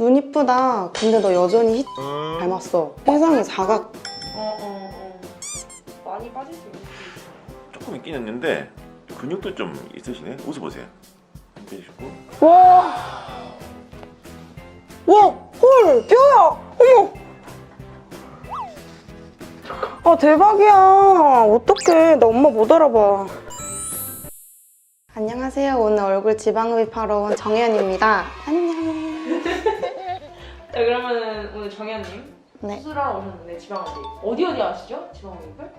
눈 이쁘다. 근데 너 여전히 히 닮았어. 세상에 사각. 많이 빠질 수 있는. 조금 있긴 했는데 근육도 좀 있으시네. 웃어보세요. 빼주시고. 와! 와! 헐! 뼈야! 어머! 아 대박이야. 어떡해. 나 엄마 못 알아봐. 안녕하세요. 오늘 얼굴 지방흡입하러 온 정혜연입니다. 안녕. 자, 그러면은 오늘 정현님 네. 수술하러 오셨는데 지방흡입 어디 하시죠? 지방흡입을?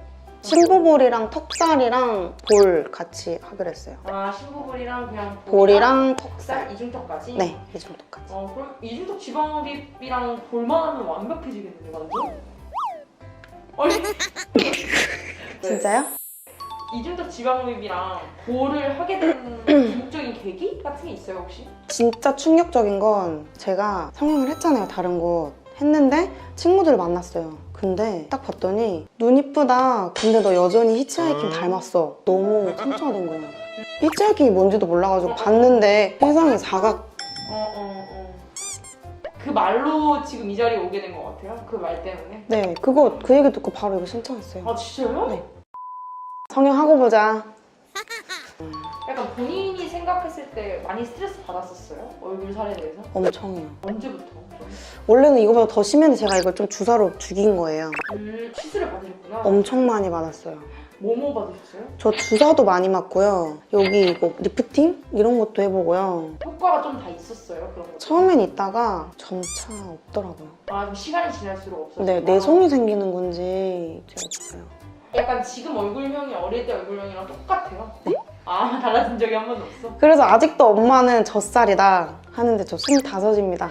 심부볼이랑 턱살이랑 볼 같이 하기로 했어요. 아, 심부볼이랑 그냥 볼이랑 턱살. 이중턱까지? 네, 이 정도까지. 그럼 이중턱 지방흡입이랑 볼만 하면 완벽해지겠는데 완전? 아니 진짜요? 이중턱 지방흡입이랑 볼을 하게 된 궁극적인 계기 같은 게 있어요 혹시? 진짜 충격적인 건 제가 성형을 했잖아요. 다른 곳 했는데 친구들을 만났어요. 근데 딱 봤더니 눈 이쁘다. 근데 너 여전히 히치하이킹 닮았어. 너무 상처가 된 거예요. 히치하이킹이 뭔지도 몰라가지고 봤는데 세상에 사각. 그 말로 지금 이 자리에 오게 된 것 같아요? 그 말 때문에? 네, 그 얘기 듣고 바로 이거 신청했어요. 아 진짜요? 네. 성형하고 보자. 약간 본인이 생각했을 때 많이 스트레스 받았었어요? 얼굴 살에 대해서? 엄청요. 언제부터? 원래는 이거보다 더 심했는데 제가 이걸 좀 주사로 죽인 거예요. 치수를 받으셨구나. 엄청 많이 받았어요. 뭐뭐 받으셨어요? 저 주사도 많이 맞고요. 여기 이거 리프팅? 이런 것도 해보고요. 효과가 좀 다 있었어요? 그런 거? 처음엔 있다가 점차 없더라고요. 아, 좀 시간이 지날수록 없었어요? 네, 내성이 생기는 건지 제가 없어요. 약간 지금 얼굴형이 어릴 때 얼굴형이랑 똑같아요? 네. 아, 달라진 적이 한 번도 없어? 그래서 아직도 엄마는 젖살이다 하는데 저 25입니다.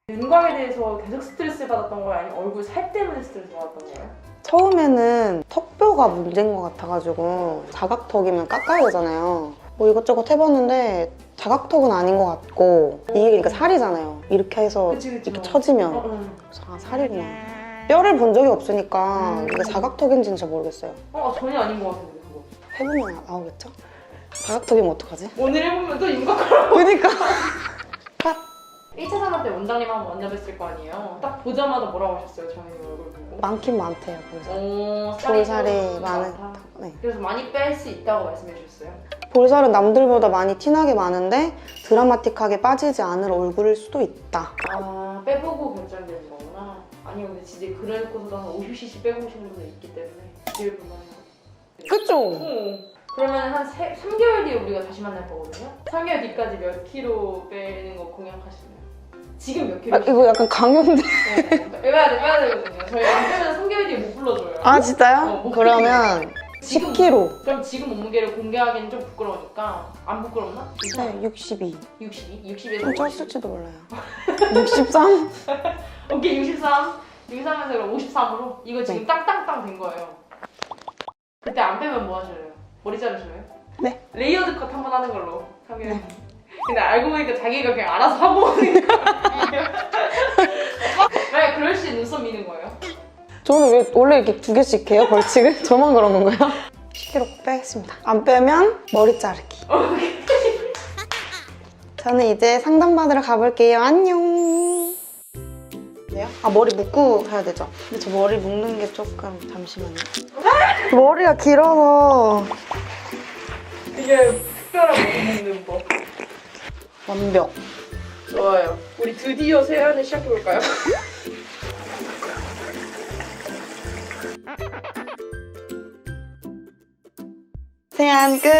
윤곽에 대해서 계속 스트레스 받았던 거예요? 아니면 얼굴 살 때문에 스트레스 받았던 거예요? 처음에는 턱뼈가 문제인 것 같아가지고 자각턱이면 깎아야 되잖아요. 뭐 이것저것 해봤는데 자각턱은 아닌 것 같고 이게 그러니까 살이잖아요. 이렇게 해서 그치. 이렇게 처지면 아, 살이구나. 뼈를 본 적이 없으니까 이게 자각턱인지는 잘 모르겠어요. 전혀 아닌 것 같은데 그거. 해보면 나오겠죠? 자각턱이면 어떡하지? 오늘 해보면 또 윤곽하라고. 그니까 1차 산업 때 원장님 한번 만나뵀을 거 아니에요? 딱 보자마자 뭐라고 하셨어요? 정현이 얼굴 보고? 많긴 많대요. 그래서 볼살이 많은. 많다. 네. 그래서 많이 뺄 수 있다고 말씀해 주셨어요? 볼살은 남들보다 많이 티나게 많은데 드라마틱하게 빠지지 않을 얼굴일 수도 있다. 아, 빼보고 결정되는 거구나. 아니요, 근데 진짜 그래놓고서도 한 50cc 빼고 오신 분들 있기 때문에 기회를 볼만해요. 그쵸? 그러면 한 3개월 뒤에 우리가 다시 만날 거거든요? 3개월 뒤까지 몇 킬로 빼는 거 공약하시나요? 지금 몇 킬로? 아, 이거 약간 강요인데. 네, 빼야 되거든요. 저희 안 빼면 3개월 뒤에 못 불러줘요. 아 진짜요? 못 그러면 지금 10kg. 그럼 지금 몸무게를 공개하기는 좀 부끄러우니까 안 부끄럽나? 네, 62. 62? 60에서 좀 쪘을지도 몰라요. 63? 오케이, 63. 63에서 그럼 53으로? 이거 지금 네. 땅땅땅 된 거예요. 그때 안 빼면 뭐 하실래요? 머리 자르실래요? 네. 레이어드 컷 한번 하는 걸로. 네. 근데 알고 보니까 자기가 그냥 알아서 하고 오는 거야. 왜 그럴 시 눈썹 미는 거예요? 저는 왜 원래 이렇게 2개씩 해요? 벌칙을? 저만 그런 건가요? 10kg 빼겠습니다. 안 빼면 머리 자르기. 저는 이제 상담받으러 가볼게요. 안녕. 네요? 아 머리 묶고 해야 되죠? 근데 저 머리 묶는 게 조금 잠시만요. 머리가 길어서 이게 특별한 머리 묶는 법. 완벽. 좋아요. 우리 드디어 세안을 시작해볼까요? 세안 끝.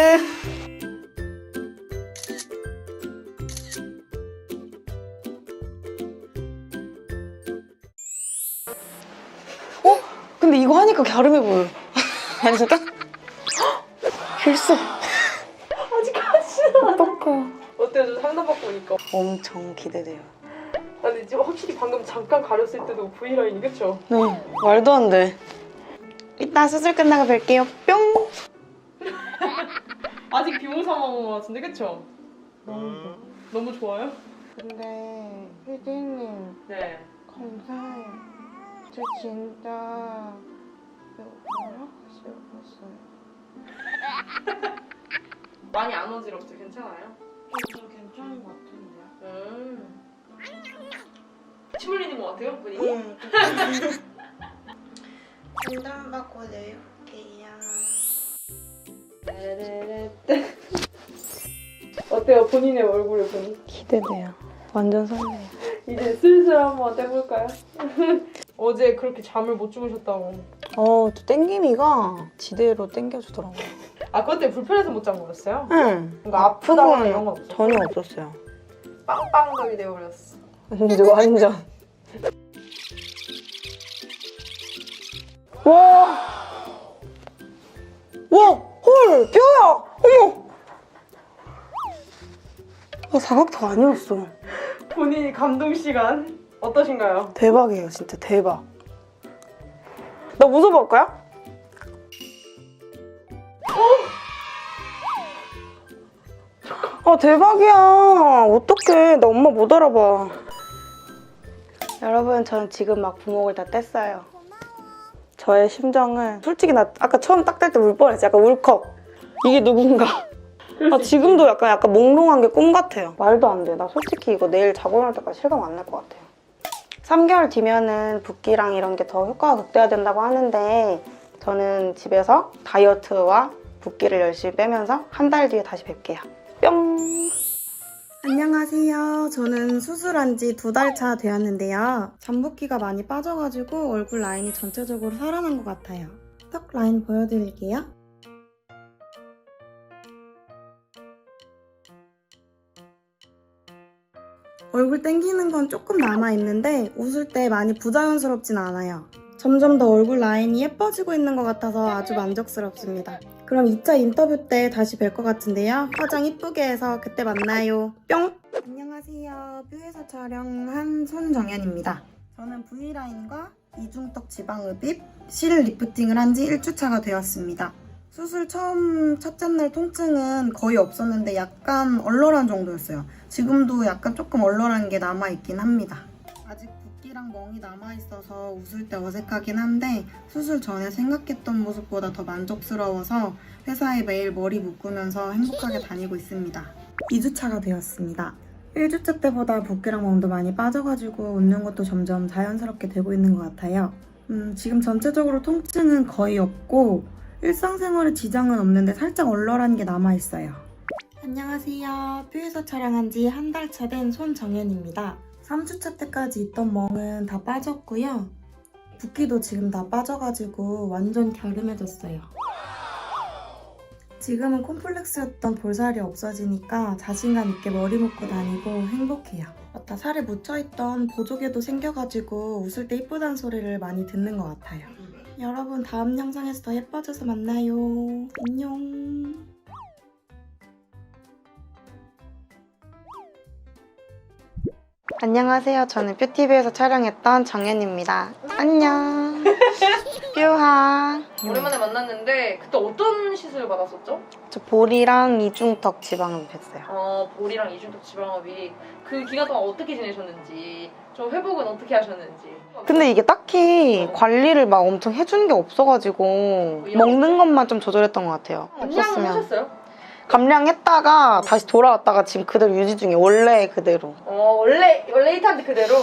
근데 이거 하니까 갸름해 보여. 아니 진짜? 필수. 아직까지는 어떡해. 어때요? 저 상담받고 오니까. 엄청 기대돼요. 근데 이제 확실히 방금 잠깐 가렸을 때도 V라인이 그쵸? 네, 말도 안 돼. 이따 수술 끝나고 뵐게요. 뿅. 아직 비몽사몽한 것 같은데 그쵸? 너무 좋아요? 근데 피디님 네. 감사해요. 저 진짜 어려웠어요. 많이 안 어지럽죠? 괜찮아요? 저 괜찮은데 침 흘리는 것 같아요, 본인이. 상담 받고 내올게요. 어때요, 본인의 얼굴을 보니? 기대돼요. 완전 설레요. 이제 슬슬 한번 떼볼까요? 어제 그렇게 잠을 못 주무셨다고. 저 땡기미가 지대로 땡겨주더라고요. 아, 그것 때문에 불편해서 못 잔 거였어요? 응. 그러니까 아프다거나 이런 건 없어요? 전혀 없었어요. 빵빵하게 되어버렸어. 완전. 와! 와! 헐! 뼈야! 어머! 사각턱 아니었어. 본인이 감동 시간 어떠신가요? 대박이에요, 진짜 대박. 나 웃어볼까요? 대박이야. 어떡해. 나 엄마 못 알아봐. 여러분, 저는 지금 막 부목을 다 뗐어요. 저의 심정은 솔직히 나 아까 처음 딱 뗄 때 울 뻔했어. 약간 울컥. 이게 누군가. 지금도 약간 몽롱한 게 꿈 같아요. 말도 안 돼. 나 솔직히 이거 내일 자고 일어날 때까지 실감 안 날 것 같아요. 3개월 뒤면은 붓기랑 이런 게 더 효과가 극대화된다고 하는데 저는 집에서 다이어트와 붓기를 열심히 빼면서 한 달 뒤에 다시 뵐게요. 뿅! 안녕하세요. 저는 수술한 지 2달 차 되었는데요. 잠붓기가 많이 빠져가지고 얼굴 라인이 전체적으로 살아난 것 같아요. 턱 라인 보여드릴게요. 얼굴 땡기는 건 조금 남아있는데 웃을 때 많이 부자연스럽진 않아요. 점점 더 얼굴 라인이 예뻐지고 있는 것 같아서 아주 만족스럽습니다. 그럼 2차 인터뷰 때 다시 뵐 것 같은데요. 화장 이쁘게 해서 그때 만나요. 뿅! 안녕하세요. 뷰에서 촬영한 손정연입니다. 저는 V라인과 이중턱 지방흡입, 실 리프팅을 한 지 1주차가 되었습니다. 수술 처음 첫째 날 통증은 거의 없었는데 약간 얼얼한 정도였어요. 지금도 약간 조금 얼얼한 게 남아있긴 합니다. 아직 붓기랑 멍이 남아있어서 웃을 때 어색하긴 한데 수술 전에 생각했던 모습보다 더 만족스러워서 회사에 매일 머리 묶으면서 행복하게 다니고 있습니다. 2주차가 되었습니다. 1주차 때보다 붓기랑 멍도 많이 빠져가지고 웃는 것도 점점 자연스럽게 되고 있는 것 같아요. 지금 전체적으로 통증은 거의 없고 일상생활에 지장은 없는데 살짝 얼얼한 게 남아있어요. 안녕하세요. 뷰에서 촬영한 지 한 달 차 된 손정연입니다. 3주차 때까지 있던 멍은 다 빠졌고요. 붓기도 지금 다 빠져가지고 완전 갸름해졌어요. 지금은 콤플렉스였던 볼살이 없어지니까 자신감 있게 머리 묶고 다니고 행복해요. 맞다, 살에 묻혀있던 보조개도 생겨가지고 웃을 때 이쁘다는 소리를 많이 듣는 것 같아요. 여러분, 다음 영상에서 더 예뻐져서 만나요. 안녕. 안녕하세요. 저는 뷰티비에서 촬영했던 정연입니다. 안녕. 뷰하. 오랜만에 만났는데 그때 어떤 시술을 받았었죠? 저 볼이랑 이중턱 지방흡입 했어요. 볼이랑 이중턱 지방흡입. 그 기간 동안 어떻게 지내셨는지, 좀 회복은 어떻게 하셨는지. 근데 이게 딱히 관리를 막 엄청 해주는 게 없어가지고 먹는 것만 좀 조절했던 것 같아요. 감량은 하셨어요? 감량했다가 다시 돌아왔다가 지금 그대로 유지 중이에요. 원래 그대로. 원래 히트한테 그대로?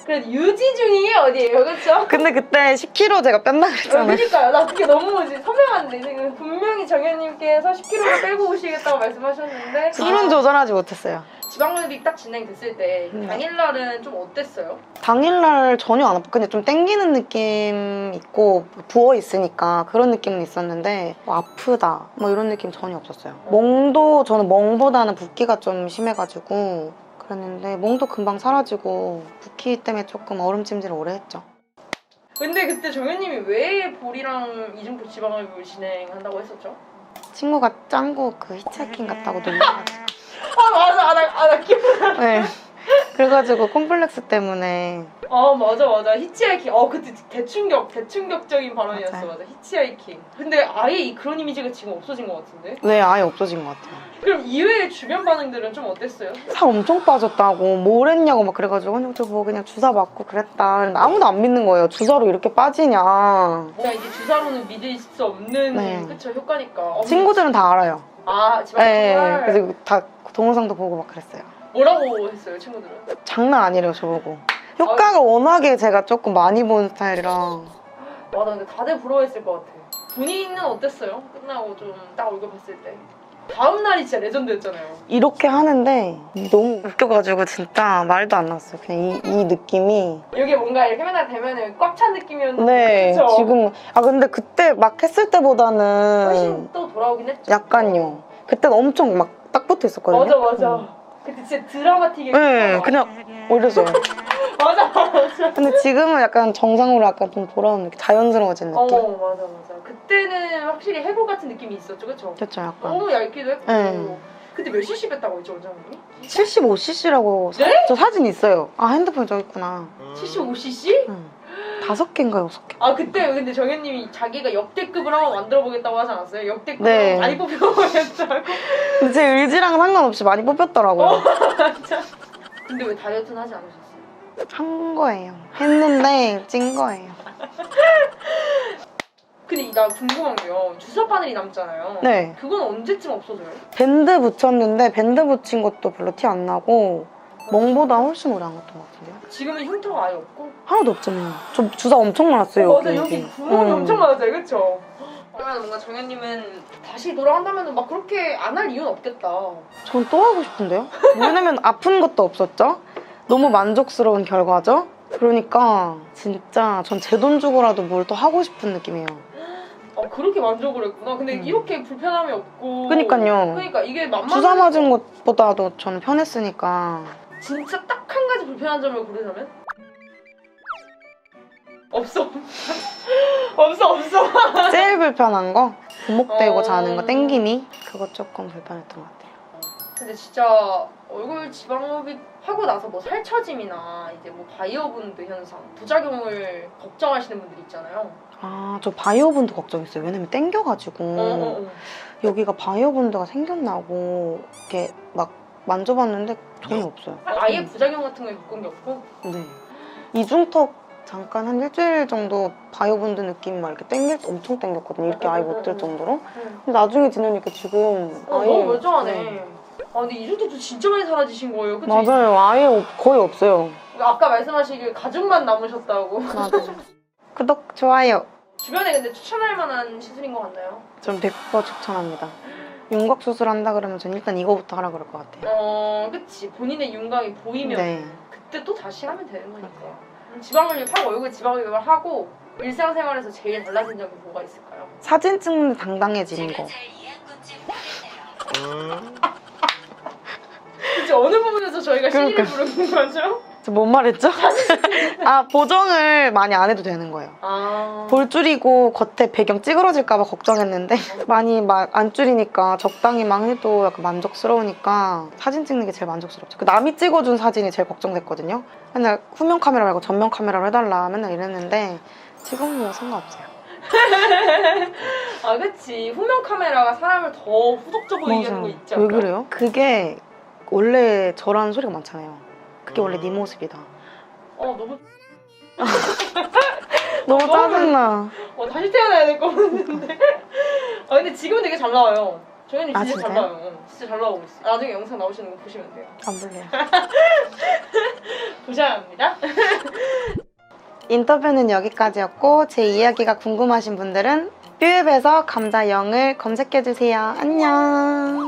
그래, 유지 중이에요? 어디에요? 그쵸? 근데 그때 10kg 제가 뺀다 그랬잖아요. 그러니까요. 나 그게 너무 서명한데 지금 분명히 정현님께서 10kg를 빼고 오시겠다고 말씀하셨는데 술은 조절하지 못했어요. 지방흡입 딱 진행됐을 때 당일날은 좀 어땠어요? 당일날 전혀 안 아파. 근데 좀 땡기는 느낌 있고 부어 있으니까 그런 느낌은 있었는데 뭐 아프다 뭐 이런 느낌 전혀 없었어요. 멍도 저는 멍보다는 붓기가 좀 심해가지고 그랬는데 멍도 금방 사라지고 붓기 때문에 조금 얼음찜질을 오래 했죠. 근데 그때 정현님이 왜 볼이랑 이중턱 지방흡입을 진행한다고 했었죠? 친구가 짱구 그 히치하이킹 갔다고 놀려가지고 맞아. 나 기억나. 네. 그래가지고 콤플렉스 때문에 맞아. 히치하이킹. 그때 대충격적인 발언이었어. 맞아요. 맞아. 히치하이킹. 근데 아예 그런 이미지가 지금 없어진 것 같은데? 네, 아예 없어진 것 같아요. 그럼 이외의 주변 반응들은 좀 어땠어요? 살 엄청 빠졌다고 뭘 했냐고 막 그래가지고 아니 저 뭐 그냥 주사 맞고 그랬다. 근데 아무도 안 믿는 거예요. 주사로 이렇게 빠지냐. 뭔가 이제 주사로는 믿을 수 없는 네. 그쵸 효과니까. 친구들은 다 알아요. 지방 네, 정말 그래서 다 동영상도 보고 막 그랬어요. 뭐라고 했어요 친구들은? 장난 아니래요 저보고. 효과가 워낙에 제가 조금 많이 본 스타일이라. 맞아, 근데 다들 부러워했을 것 같아. 본인은 어땠어요? 끝나고 좀 딱 얼굴 봤을 때. 다음 날이 진짜 레전드였잖아요. 이렇게 하는데 너무 웃겨가지고 진짜 말도 안 났어요. 그냥 이 느낌이. 여기 뭔가 이렇게 맨날 되면은 꽉 찬 느낌이었는데. 네, 그쵸? 지금. 아, 근데 그때 막 했을 때보다는 훨씬 또 돌아오긴 했죠. 약간요. 그때는 엄청 막 딱 붙어 있었거든요. 맞아. 그때 진짜 드라마틱하게. 네, 그냥 올렸어요. 맞아. 근데 지금은 약간 정상으로 약간 좀 돌아오는 느낌, 자연스러워진 느낌. 맞아. 그때는 확실히 해골 같은 느낌이 있었죠, 그쵸? 그렇죠, 약간. 너무 얇기도 했고. 네. 그때 몇 cc 뺐다고 했죠, 원장님이? 75cc라고 네? 저 사진 있어요. 아, 핸드폰에 저기 있구나. 75cc? 응. 5개인가 6개. 아, 그때 근데 정현님이 자기가 역대급을 한번 만들어 보겠다고 하지 않았어요? 역대급 네. 많이 뽑혀보겠다고. 근데 제 의지랑 상관없이 많이 뽑혔더라고요. 맞아. 근데 왜 다이어트는 하지 않으셨어요? 한 거예요. 했는데 찐 거예요. 근데 나 궁금한 게요. 주사 바늘이 남잖아요. 네. 그건 언제쯤 없어져요? 밴드 붙였는데 밴드 붙인 것도 별로 티 안 나고 멍보다 훨씬 오래 안 갔던 것 같은데요? 지금은 흉터가 아예 없고? 하나도 없잖아요. 저 주사 엄청 많았어요. 맞아, 여기 구멍이 응. 엄청 많았어요, 그쵸? 그러면 뭔가 정현님은 다시 돌아간다면 막 그렇게 안 할 이유는 없겠다. 전 또 하고 싶은데요? 왜냐면 아픈 것도 없었죠? 너무 만족스러운 결과죠? 그러니까 진짜 전 제 돈 주고라도 뭘 또 하고 싶은 느낌이에요. 그렇게 만족을 했구나. 근데 이렇게 불편함이 없고. 그니까요. 그러니까 이게 만만. 주사 맞은 것보다도 저는 편했으니까. 진짜 딱 한 가지 불편한 점을 고르자면? 없어. 없어. 제일 불편한 거? 부목되고 어. 자는 거 땡김이? 그거 조금 불편했던 것 같아요. 근데 진짜 얼굴 지방흡입 하고 나서 뭐 살처짐이나 이제 뭐 바이오분드 현상, 부작용을 걱정하시는 분들 있잖아요. 아, 저 바이오분드 걱정했어요. 왜냐면 땡겨가지고 여기가 바이오분드가 생겼나고 이렇게 막 만져봤는데 전혀 없어요. 아예 부작용 같은 걸 겪은 게 없고. 네. 이중턱 잠깐 한 일주일 정도 바이오분드 느낌 막 이렇게 엄청 땡겼거든요. 이렇게 아예 못 들 정도로. 근데 나중에 지나니까 지금 아예 너무 멀쩡하네. 네. 근데 이중턱도 진짜 많이 사라지신 거예요, 그치? 맞아요. 아예 거의 없어요. 아까 말씀하시길 가죽만 남으셨다고. 맞아요. 구독, 좋아요. 주변에 근데 추천할 만한 시술인 것 같나요? 전 100% 추천합니다. 윤곽 수술한다 그러면 전 일단 이거부터 하라 그럴 것 같아요. 그치. 본인의 윤곽이 보이면 네. 그때 또 다시 하면 되는 거니까. 지방흡입하고 얼굴 지방흡입을 하고 일상생활에서 제일 달라진 점이 뭐가 있을까요? 사진 찍는데 당당해지는 거. 이제 어느 부분에서 저희가 시리를 그러니까. 부르는 거죠? 저 뭔 말했죠? 아, 보정을 많이 안 해도 되는 거예요. 볼 줄이고 겉에 배경 찌그러질까 봐 걱정했는데 많이 안 줄이니까 적당히만 해도 약간 만족스러우니까 사진 찍는 게 제일 만족스럽죠. 남이 찍어준 사진이 제일 걱정됐거든요. 맨날 후면 카메라 말고 전면 카메라로 해달라 맨날 이랬는데 지금은 뭐 상관없어요. 그치. 후면 카메라가 사람을 더 후덕져 보이게 하는 거 있지 않나? 왜 그래요? 그게 원래 저라는 소리가 많잖아요. 그게 원래 네 모습이다. 너무 너무 짜증나. 다시 태어나야 될 것 같은데. 근데 지금은 되게 잘 나와요. 정현님 진짜 잘 진짜요? 나와요. 진짜 잘 나오고 있어요. 나중에 영상 나오시는 거 보시면 돼요. 안 볼래요. 보셔야 합니다. 인터뷰는 여기까지였고 제 이야기가 궁금하신 분들은 뷰앱에서 감자 0을 검색해주세요. 안녕.